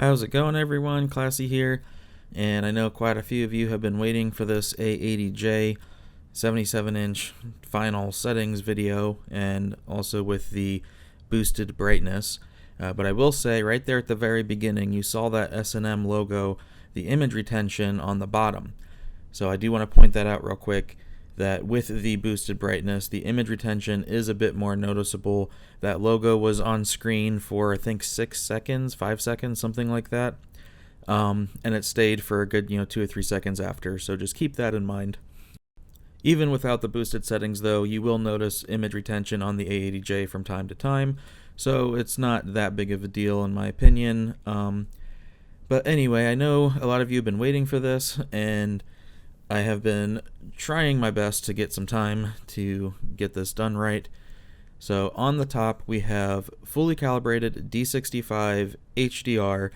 How's it going, everyone? Classy here, and I know quite a few of you have been waiting for this A80J 77-inch final settings video, and also with the boosted brightness. But I will say, right there at the very beginning, you saw that S&M logo, the image retention on the bottom. So I do want to point that out real quick, that with the boosted brightness, the image retention is a bit more noticeable. That logo was on screen for, I think, 6 seconds, 5 seconds, something like that. And it stayed for a good 2 or 3 seconds after, so just keep that in mind. Even without the boosted settings, though, you will notice image retention on the A80J from time to time, so it's not that big of a deal in my opinion. But anyway, I know a lot of you have been waiting for this, and I have been trying my best to get some time to get this done right. So on the top we have fully calibrated D65 HDR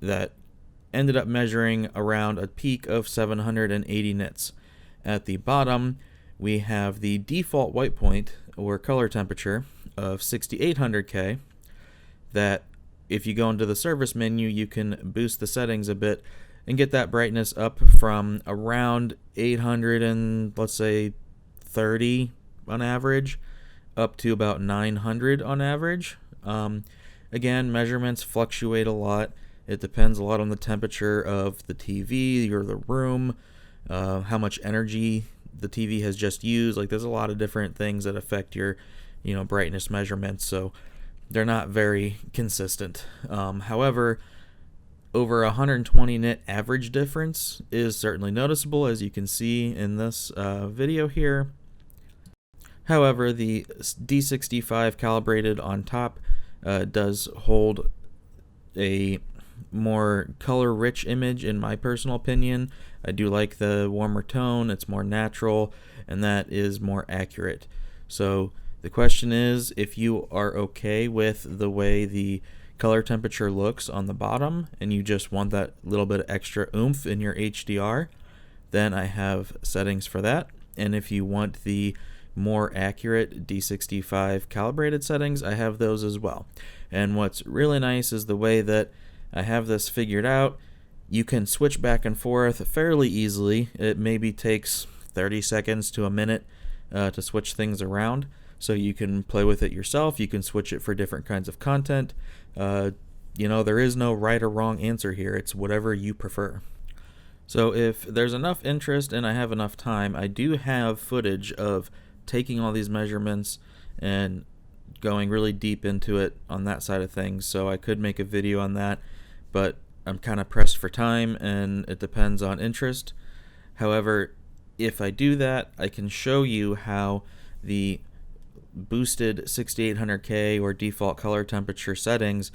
that ended up measuring around a peak of 780 nits. At the bottom we have the default white point or color temperature of 6800K that if you go into the service menu you can boost the settings a bit and get that brightness up from around 800 and let's say 30 on average up to about 900 on average. Again, measurements fluctuate a lot. It depends a lot on the temperature of the TV or the room, how much energy the TV has just used. Like, there's a lot of different things that affect your brightness measurements, so they're not very consistent. However, over 120 nit average difference is certainly noticeable, as you can see in this video here. However, the D65 calibrated on top does hold a more color-rich image in my personal opinion. I do like the warmer tone, it's more natural, and that is more accurate. So the question is, if you are okay with the way the color temperature looks on the bottom and you just want that little bit of extra oomph in your HDR, then I have settings for that. And if you want the more accurate D65 calibrated settings, I have those as well. And what's really nice is the way that I have this figured out. You can switch back and forth fairly easily. It maybe takes 30 seconds to a minute to switch things around. So you can play with it yourself. You can switch it for different kinds of content. There is no right or wrong answer here. It's whatever you prefer. So if there's enough interest and I have enough time, I do have footage of taking all these measurements and going really deep into it on that side of things. So I could make a video on that, but I'm kind of pressed for time and it depends on interest. However, if I do that, I can show you how the boosted 6800K or default color temperature settings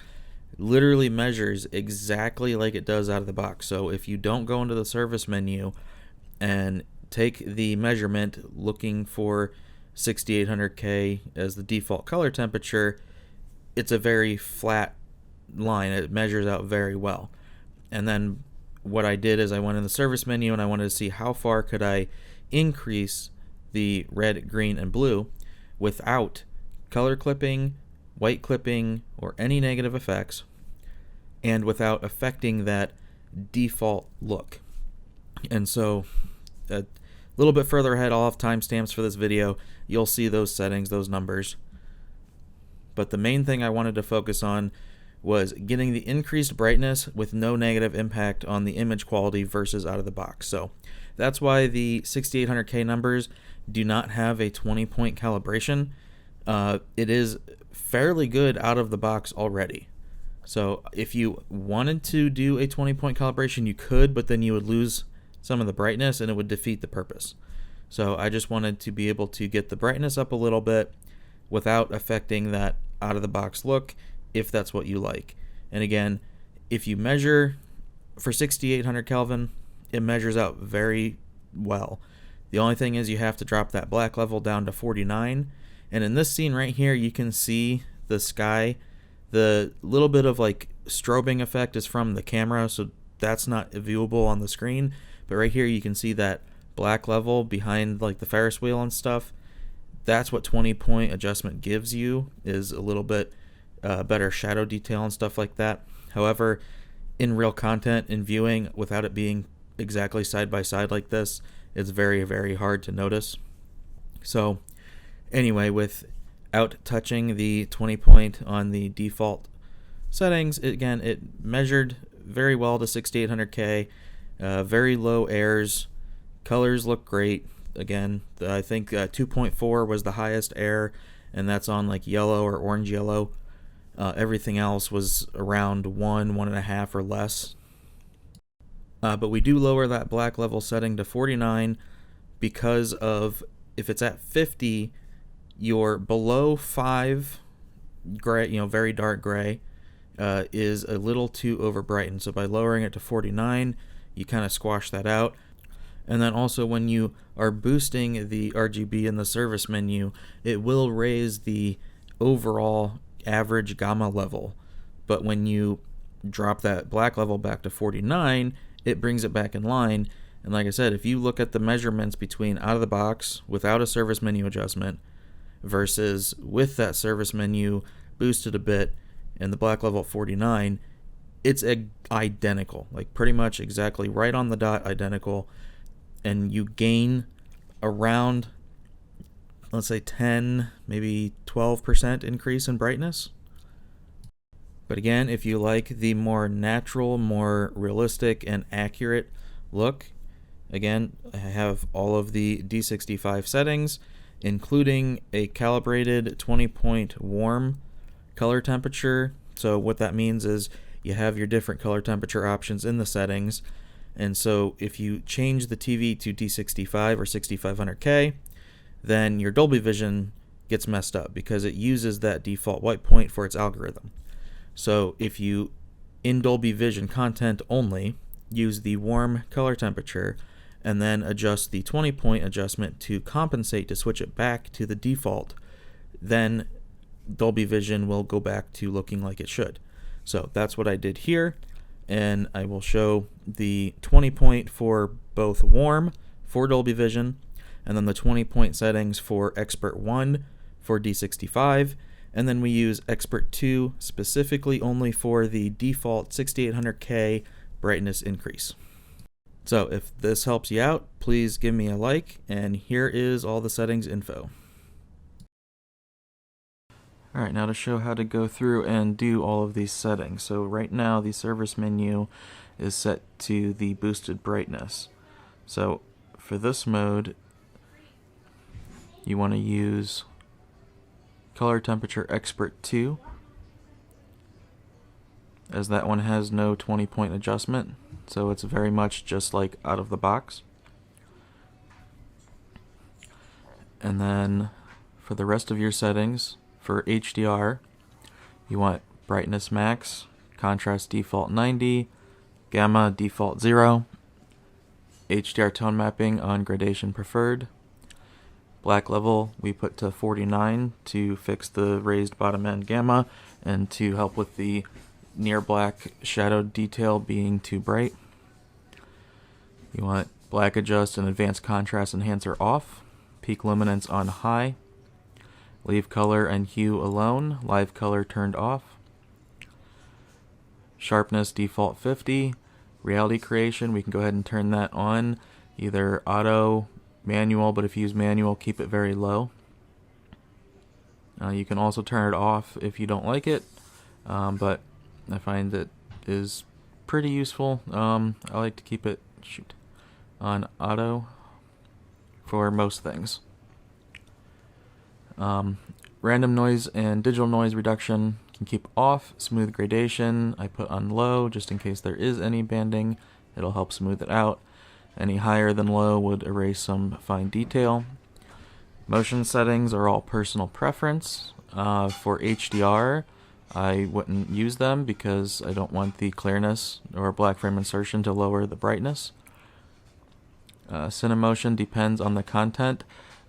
literally measures exactly like it does out of the box. So if you don't go into the service menu and take the measurement looking for 6800K as the default color temperature, it's a very flat line. It measures out very well. And then what I did is I went in the service menu and I wanted to see how far could I increase the red, green, and blue without color clipping, white clipping, or any negative effects, and without affecting that default look. And so a little bit further ahead, I'll have timestamps for this video. You'll see those settings, those numbers. But the main thing I wanted to focus on was getting the increased brightness with no negative impact on the image quality versus out of the box. So that's why the 6800K numbers do not have a 20-point calibration. It is fairly good out of the box already. So if you wanted to do a 20-point calibration, you could, but then you would lose some of the brightness and it would defeat the purpose. So I just wanted to be able to get the brightness up a little bit without affecting that out of the box look, if that's what you like. And again, if you measure for 6800 Kelvin, it measures out very well. The only thing is you have to drop that black level down to 49. And in this scene right here, you can see the sky. The little bit of like strobing effect is from the camera, so that's not viewable on the screen. But right here, you can see that black level behind like the Ferris wheel and stuff. That's what 20-point adjustment gives you, is a little bit better shadow detail and stuff like that. However, in real content in viewing without it being exactly side by side like this, it's very, very hard to notice. So anyway, without touching the 20 point on the default settings, again, it measured very well to 6800K, very low errors, colors look great. Again, I think 2.4 was the highest error, and that's on like yellow or orange yellow. Everything else was around 1.5 or less. But we do lower that black level setting to 49 because of, if it's at 50, you're below 5 gray, very dark gray, is a little too overbrightened. So by lowering it to 49, you kind of squash that out. And then also when you are boosting the RGB in the service menu, it will raise the overall average gamma level. But when you drop that black level back to 49, it brings it back in line. And like I said, if you look at the measurements between out of the box without a service menu adjustment versus with that service menu boosted a bit and the black level at 49, it's identical, like pretty much exactly right on the dot, identical. And you gain around, let's say 10, maybe 12% increase in brightness. But again, if you like the more natural, more realistic and accurate look, again, I have all of the D65 settings, including a calibrated 20-point warm color temperature. So what that means is you have your different color temperature options in the settings. And so if you change the TV to D65 or 6500K, then your Dolby Vision gets messed up because it uses that default white point for its algorithm. So if you, in Dolby Vision content only, use the warm color temperature and then adjust the 20-point adjustment to compensate to switch it back to the default, then Dolby Vision will go back to looking like it should. So that's what I did here, and I will show the 20-point for both warm for Dolby Vision, and then the 20-point settings for Expert 1 for D65, and then we use Expert 2 specifically only for the default 6800K brightness increase. So if this helps you out, please give me a like, and here is all the settings info. Alright, now to show how to go through and do all of these settings. So right now the service menu is set to the boosted brightness. So for this mode, you want to use Color Temperature Expert 2, as that one has no 20-point adjustment, so it's very much just like out of the box. And then for the rest of your settings, for HDR, you want brightness max, contrast default 90, gamma default 0, HDR tone mapping on gradation preferred. Black level we put to 49 to fix the raised bottom end gamma and to help with the near black shadowed detail being too bright. You want black adjust and advanced contrast enhancer off, peak luminance on high, leave color and hue alone, live color turned off, sharpness default 50, reality creation we can go ahead and turn that on, either auto, manual, but if you use manual, keep it very low. You can also turn it off if you don't like it, but I find it is pretty useful. I like to keep it on auto for most things. Random noise and digital noise reduction can keep off. Smooth gradation I put on low just in case there is any banding. It'll help smooth it out. Any higher than low would erase some fine detail. Motion settings are all personal preference. For HDR, I wouldn't use them because I don't want the clearness or black frame insertion to lower the brightness. Cinemotion depends on the content.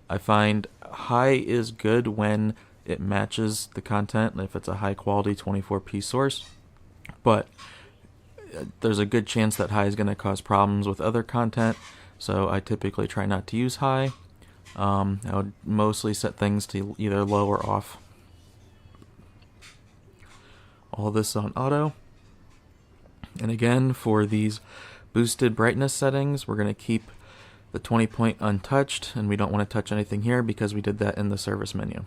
I find high is good when it matches the content, if it's a high quality 24p source, but there's a good chance that high is going to cause problems with other content, so I typically try not to use high. I would mostly set things to either low or off. All this on auto. And again, for these boosted brightness settings, we're going to keep the 20 point untouched, and we don't want to touch anything here because we did that in the service menu.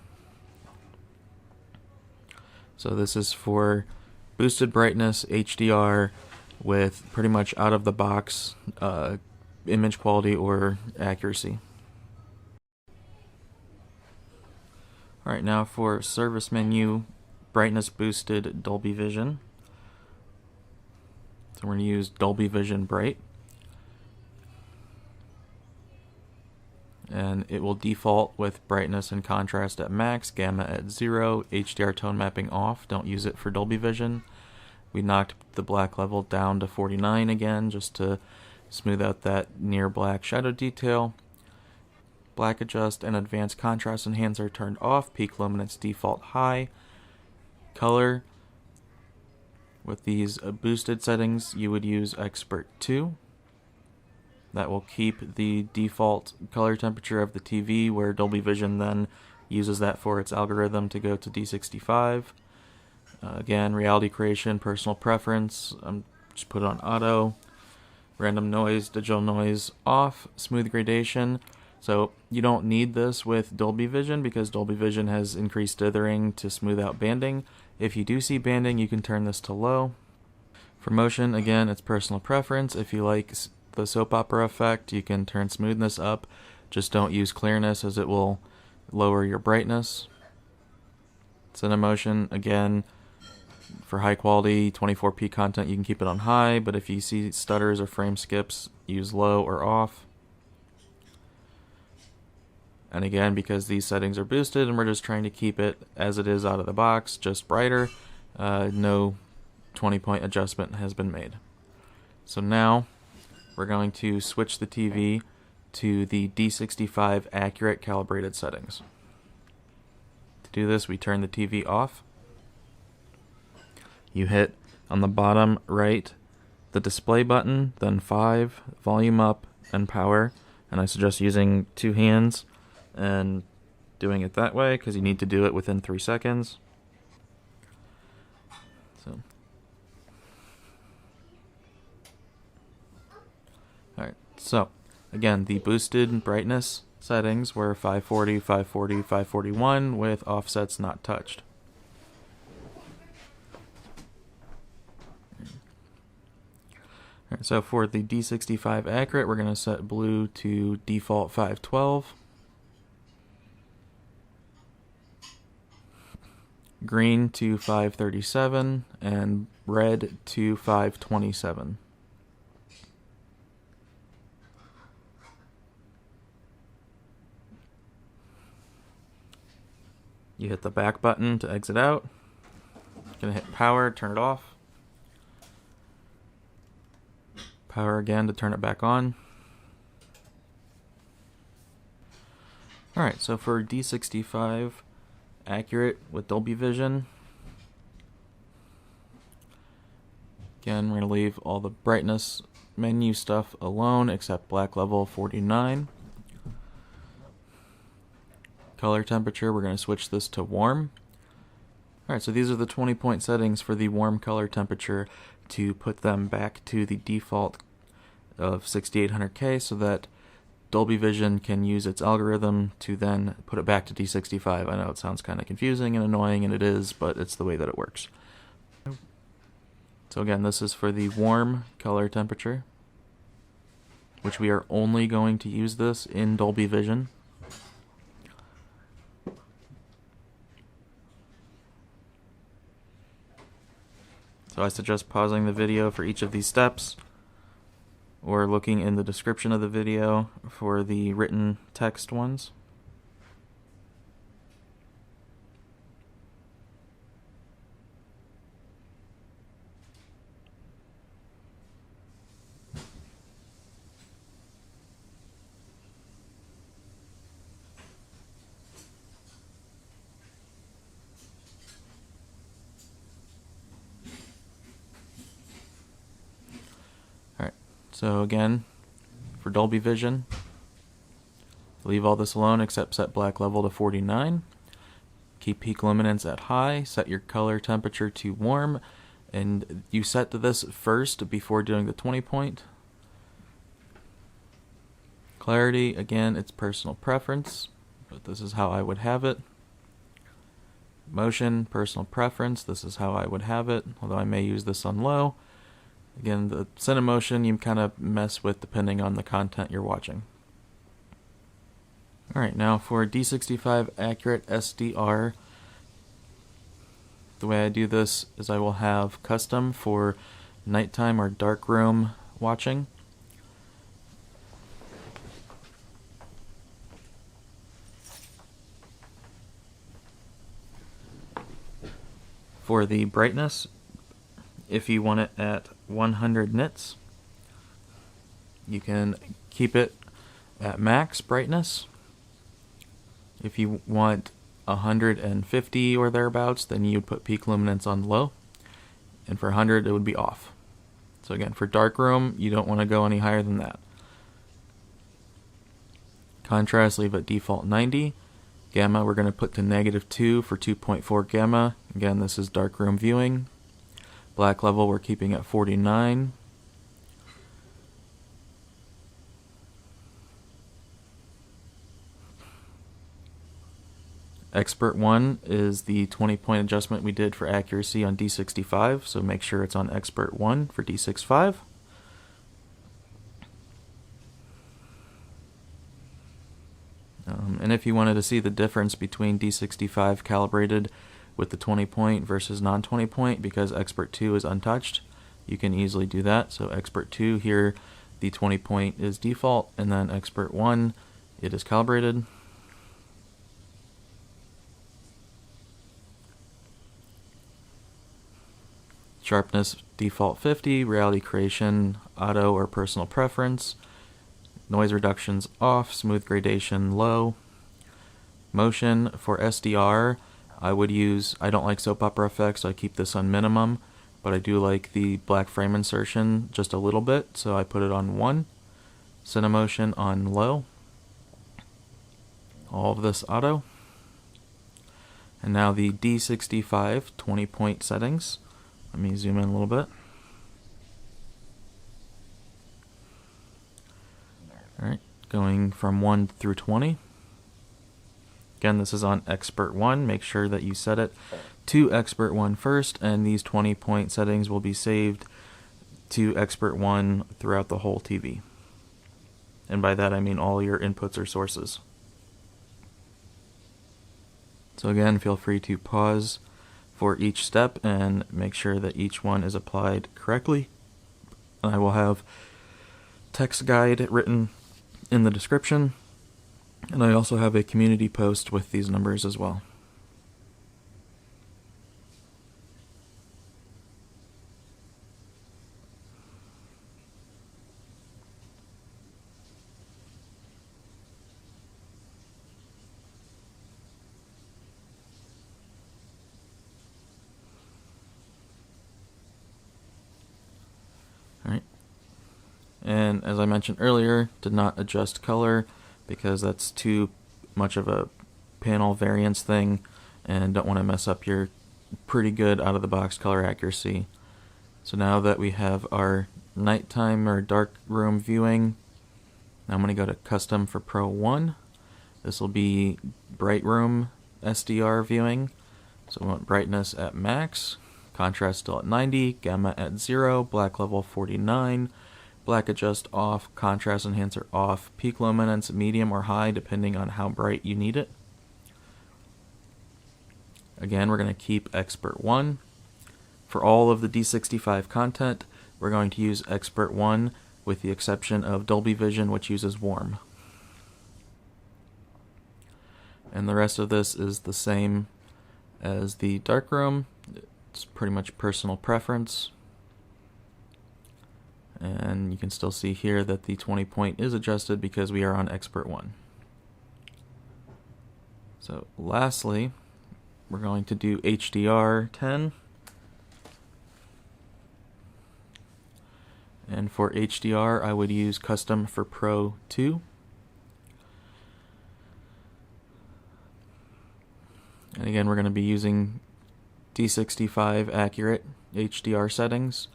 So this is for boosted brightness HDR with pretty much out of the box image quality or accuracy. Alright, now for service menu brightness boosted Dolby Vision. So we're going to use Dolby Vision Bright. And it will default with brightness and contrast at max, gamma at 0, HDR tone mapping off. Don't use it for Dolby Vision. We knocked the black level down to 49 again just to smooth out that near black shadow detail. Black adjust and advanced contrast enhancer turned off. Peak luminance default high. Color, with these boosted settings, you would use Expert 2. That will keep the default color temperature of the TV, where Dolby Vision then uses that for its algorithm to go to D65. Again, reality creation, personal preference, just put it on auto. Random noise, digital noise off. Smooth gradation. So you don't need this with Dolby Vision because Dolby Vision has increased dithering to smooth out banding. If you do see banding, you can turn this to low. For motion, again, it's personal preference. If you like the soap opera effect, you can turn smoothness up. Just don't use clearness as it will lower your brightness. Cinemotion, again, for high quality 24p content, you can keep it on high, but if you see stutters or frame skips, use low or off. And again, because these settings are boosted and we're just trying to keep it as it is out of the box, just brighter, no 20 point adjustment has been made. So now we're going to switch the TV to the D65 Accurate Calibrated settings. To do this, we turn the TV off. You hit on the bottom right the display button, then 5, volume up, and power. And I suggest using 2 hands and doing it that way because you need to do it within 3 seconds. Alright, so again, the boosted brightness settings were 540, 540, 541 with offsets not touched. Alright, so for the D65 Accurate, we're going to set blue to default 512. Green to 537 and red to 527. You hit the back button to exit out. Gonna hit power, turn it off. Power again to turn it back on. Alright, so for D65 Accurate with Dolby Vision, again, we're going to leave all the brightness menu stuff alone except black level 49. Color temperature, we're going to switch this to warm. Alright, so these are the 20 point settings for the warm color temperature to put them back to the default of 6800K so that Dolby Vision can use its algorithm to then put it back to D65. I know it sounds kind of confusing and annoying, and it is, but it's the way that it works. So again, this is for the warm color temperature, which we are only going to use this in Dolby Vision. So I suggest pausing the video for each of these steps, or looking in the description of the video for the written text ones. So again, for Dolby Vision, leave all this alone except set black level to 49. Keep peak luminance at high, set your color temperature to warm, And you set to this first before doing the 20 point. Clarity, again, it's personal preference, but this is how I would have it. Motion, personal preference, this is how I would have it, although I may use this on low. Again, the Cinemotion you kind of mess with depending on the content you're watching. Alright, now for D65 Accurate Sdr, the way I do this is I will have custom for nighttime or darkroom watching. For the brightness, if you want it at 100 nits, you can keep it at max brightness. If you want 150 or thereabouts, then you would put peak luminance on low, and for 100 it would be off. So again, for darkroom, you don't want to go any higher than that. Contrast, leave at default 90. Gamma, we're going to put to -2 for 2.4 gamma. Again, this is darkroom viewing. Black level, we're keeping at 49. Expert 1 is the 20-point adjustment we did for accuracy on D65, so make sure it's on Expert 1 for D65. And if you wanted to see the difference between D65 calibrated with the 20-point versus non-20 point, because Expert 2 is untouched, you can easily do that. So Expert 2 here, the 20-point is default, and then Expert 1, it is calibrated. Sharpness default 50, reality creation, auto or personal preference. Noise reductions off, smooth gradation low. Motion for Sdr, I don't like soap opera effects, so I keep this on minimum, but I do like the black frame insertion just a little bit, so I put it on 1. Cinemotion on low. All of this auto. And now the D65 20-point settings. Let me zoom in a little bit. Alright, going from 1 through 20. Again, this is on Expert 1. Make sure that you set it to Expert 1 first, and these 20-point settings will be saved to Expert 1 throughout the whole TV. And by that I mean all your inputs or sources. So again, feel free to pause for each step and make sure that each one is applied correctly. I will have text guide written in the description, and I also have a community post with these numbers as well. Alright. And as I mentioned earlier, did not adjust color because that's too much of a panel variance thing and don't want to mess up your pretty good out of the box color accuracy. So now that we have our nighttime or dark room viewing, now I'm going to go to custom for Pro 1. This will be bright room Sdr viewing. So we want brightness at max, contrast still at 90, gamma at 0, black level 49, black adjust off, contrast enhancer off, peak luminance medium or high depending on how bright you need it. Again, we're going to keep Expert 1. For all of the D65 content, we're going to use Expert 1 with the exception of Dolby Vision, which uses warm. And the rest of this is the same as the darkroom. It's pretty much personal preference. And you can still see here that the 20-point is adjusted because we are on Expert 1. So lastly, we're going to do HDR 10. And for HDR, I would use Custom for Pro 2. And again, we're going to be using D65 Accurate HDR settings.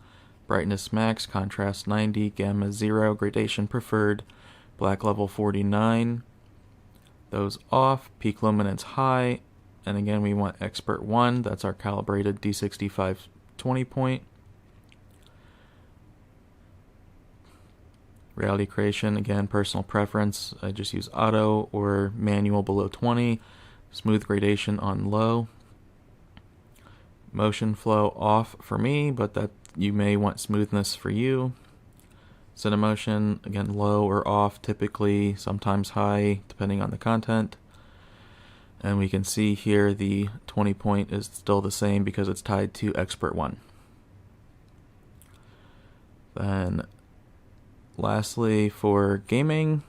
Brightness max, contrast 90, gamma 0, gradation preferred, black level 49. Those off, peak luminance high, and again we want expert 1, that's our calibrated D65 20 point. Reality creation, again personal preference, I just use auto or manual below 20. Smooth gradation on low. Motion flow off for me, but that you may want smoothness for you. Cinemotion, again low or off, typically sometimes high depending on the content. And we can see here the 20 point is still the same because it's tied to expert 1. Then lastly for gaming,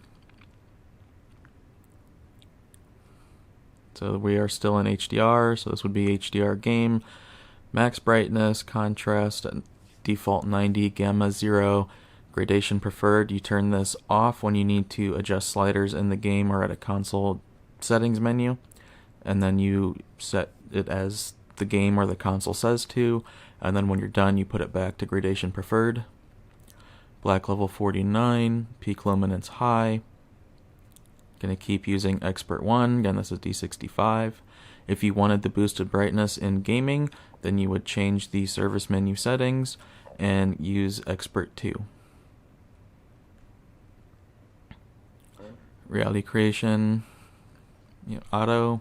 so we are still in HDR, so this would be HDR game. Max brightness, contrast at default 90, gamma 0, gradation preferred. You turn this off when you need to adjust sliders in the game or at a console settings menu, and then you set it as the game or the console says to, and then when you're done you put it back to gradation preferred. Black level 49, peak luminance high. Gonna keep using expert 1, again this is D65. If you wanted the boosted brightness in gaming, then you would change the service menu settings and use expert 2. Reality creation, auto,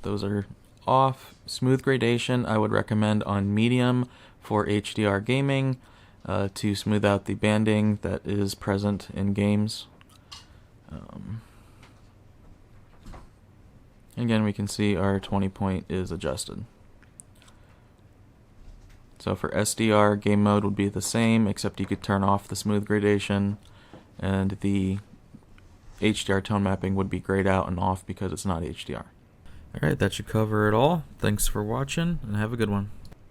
those are off. Smooth gradation I would recommend on medium for HDR gaming to smooth out the banding that is present in games. Again, we can see our 20 point is adjusted. So for Sdr game mode would be the same, except you could turn off the smooth gradation, and the HDR tone mapping would be grayed out and off because it's not HDR. Alright, that should cover it all. Thanks for watching, and have a good one.